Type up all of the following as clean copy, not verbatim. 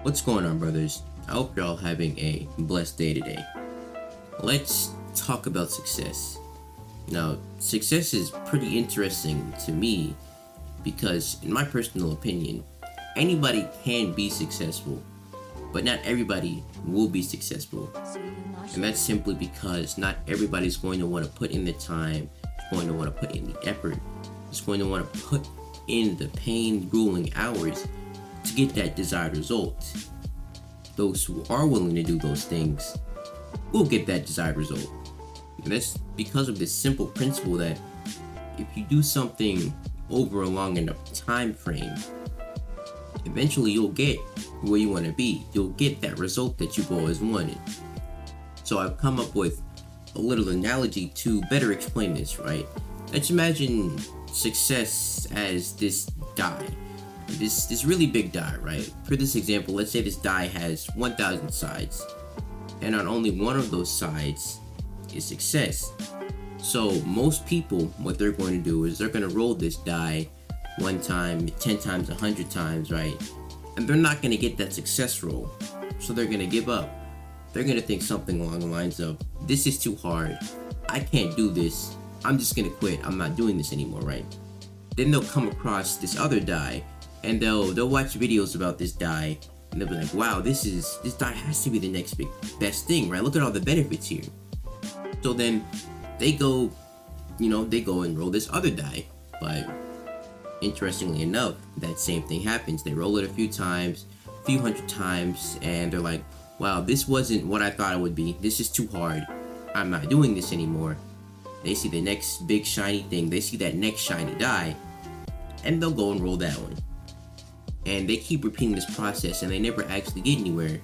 What's going on, brothers? I hope you're all having a blessed day today. Let's talk about success. Now, success is pretty interesting to me because, in my personal opinion, anybody can be successful, but not everybody will be successful. And that's simply because not everybody's going to want to put in the time, is going to want to put in the effort, is going to want to put in the pain, grueling hours to get that desired result. Those who are willing to do those things will get that desired result. And that's because of this simple principle that if you do something over a long enough time frame, eventually you'll get where you want to be. You'll get that result that you've always wanted. So I've come up with a little analogy to better explain this, right? Let's imagine success as this die. This really big die, right? For this example, let's say this die has 1,000 sides, and on only one of those sides is success. So most people, what they're going to do is they're going to roll this die 1 time, 10 times, 100 times, right? And they're not going to get that success roll, so they're going to give up. They're going to think something along the lines of, this is too hard, I can't do this, I'm just going to quit, I'm not doing this anymore, right? Then they'll come across this other die, and they'll watch videos about this die, and they'll be like, wow, this die has to be the next best thing, right? Look at all the benefits here. So then they go and roll this other die. But interestingly enough, that same thing happens. They roll it a few times, a few hundred times, and they're like, wow, this wasn't what I thought it would be. This is too hard. I'm not doing this anymore. They see the next big shiny thing. They see that next shiny die, and they'll go and roll that one. And they keep repeating this process, and they never actually get anywhere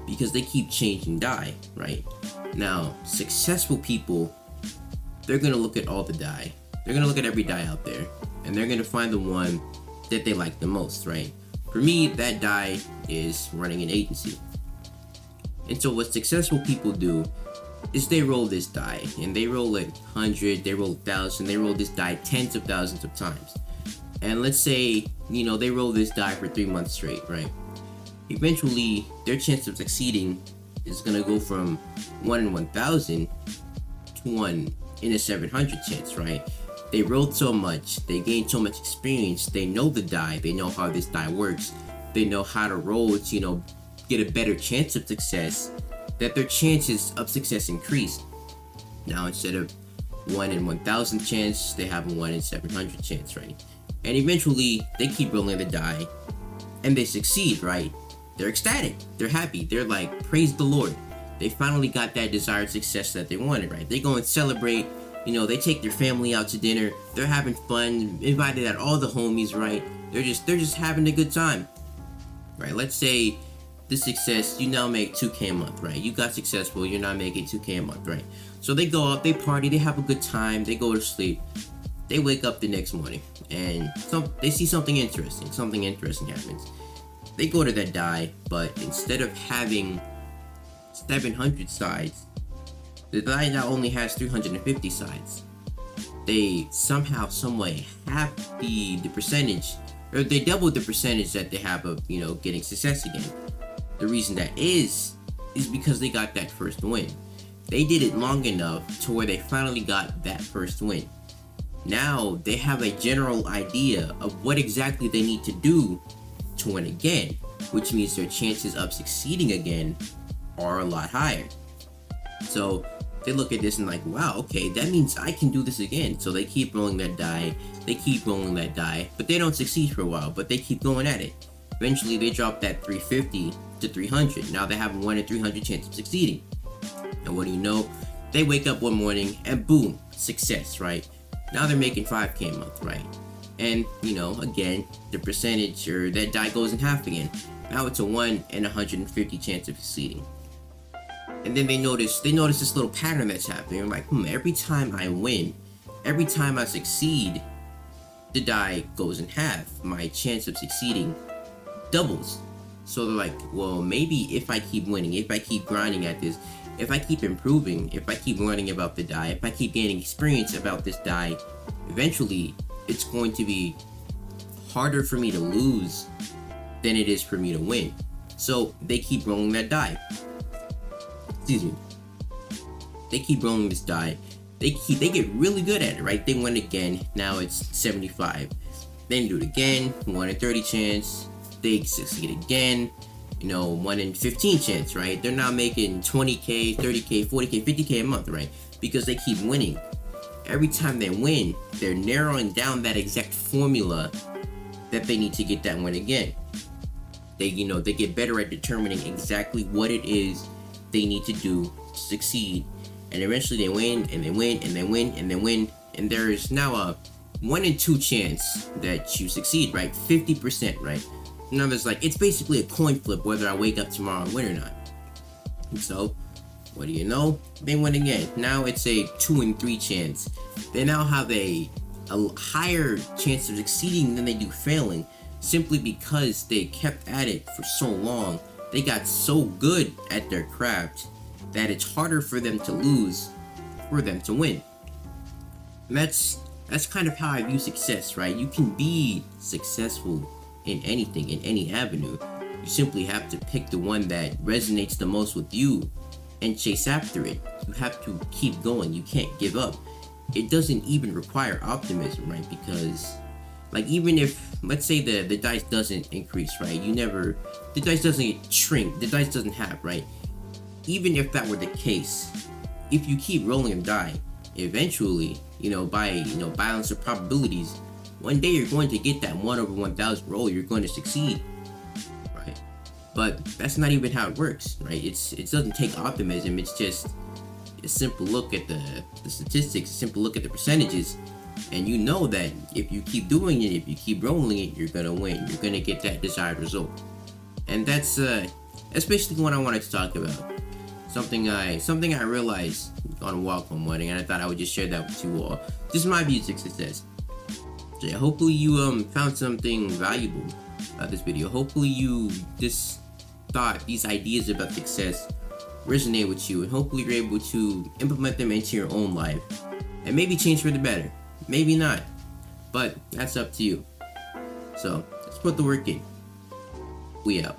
because they keep changing die, right? Now, successful people, they're gonna look at all the die. They're gonna look at every die out there, and they're gonna find the one that they like the most, right? For me, that die is running an agency. And so what successful people do is they roll this die, and they roll it 100, they roll 1,000, they roll this die tens of thousands of times. And let's say, they roll this die for 3 months straight, right? Eventually, their chance of succeeding is gonna go from 1 in 1,000 to 1 in a 700 chance, right? They rolled so much, they gained so much experience, they know the die, they know how this die works, they know how to roll to, get a better chance of success, that their chances of success increase. Now, instead of 1 in 1,000 chance, they have a 1 in 700 chance, right? And eventually, they keep rolling the die, and they succeed, right? They're ecstatic, they're happy, they're like, praise the Lord. They finally got that desired success that they wanted, right? They go and celebrate, they take their family out to dinner, they're having fun, invited out all the homies, right? They're just having a good time, right? Let's say the success, you now make 2K a month, right? You got successful, you're not making 2K a month, right? So they go out, they party, they have a good time, they go to sleep. They wake up the next morning, and they see something interesting happens. They go to that die, but instead of having 700 sides, the die now only has 350 sides. They somehow, someway half the percentage, or they doubled the percentage that they have of, getting success again. The reason that is because they got that first win. They did it long enough to where they finally got that first win. Now they have a general idea of what exactly they need to do to win again, which means their chances of succeeding again are a lot higher. So they look at this and like, wow, okay, that means I can do this again. So they keep rolling that die, but they don't succeed for a while, but they keep going at it. Eventually they drop that 350 to 300. Now they have a 1 in 300 chance of succeeding. And what do you know? They wake up one morning and boom, success, right? Now they're making 5K a month, right? And, again, the percentage or that die goes in half again. Now it's a 1 in 150 chance of succeeding. And then they notice this little pattern that's happening. I'm like, every time I win, every time I succeed, the die goes in half. My chance of succeeding doubles. So they're like, well, maybe if I keep winning, if I keep grinding at this, if I keep improving, if I keep learning about the die, if I keep gaining experience about this die, eventually it's going to be harder for me to lose than it is for me to win. So they keep rolling that die. Excuse me. They keep rolling this die. They get really good at it, right? They win again. Now it's 75. Then do it again. 1 in 30 chance. They succeed again. 1 in 15 chance, right? They're now making 20K, 30K, 40K, 50K a month, right? Because they keep winning. Every time they win, they're narrowing down that exact formula that they need to get that win again. They get better at determining exactly what it is they need to do to succeed. And eventually they win, and they win, and they win, and they win. And there's now a 1 in 2 chance that you succeed, right? 50%, right? Now there's it's basically a coin flip whether I wake up tomorrow and win or not. And so, what do you know? They win again. Now it's a 2 in 3 chance. They now have a higher chance of succeeding than they do failing, simply because they kept at it for so long. They got so good at their craft that it's harder for them to lose, for them to win. And that's kind of how I view success, right? You can be successful in anything, in any avenue. You simply have to pick the one that resonates the most with you and chase after it. You have to keep going. You can't give up. It doesn't even require optimism, right? Because even if, let's say the dice doesn't increase, right? The dice doesn't shrink, the dice doesn't halve, right? Even if that were the case, if you keep rolling a die, eventually, by balance of probabilities, one day you're going to get that 1 over 1,000 roll. You're going to succeed, right? But that's not even how it works, right? It doesn't take optimism. It's just a simple look at the statistics, a simple look at the percentages, and you know that if you keep doing it, if you keep rolling it, you're gonna win. You're gonna get that desired result. And that's basically what I wanted to talk about. Something I realized on a walk one morning, and I thought I would just share that with you all. This is my view of success. So yeah, hopefully you found something valuable about this video. Hopefully these ideas about success resonate with you, and hopefully you're able to implement them into your own life and maybe change for the better. Maybe not, but that's up to you. So let's put the work in. We out.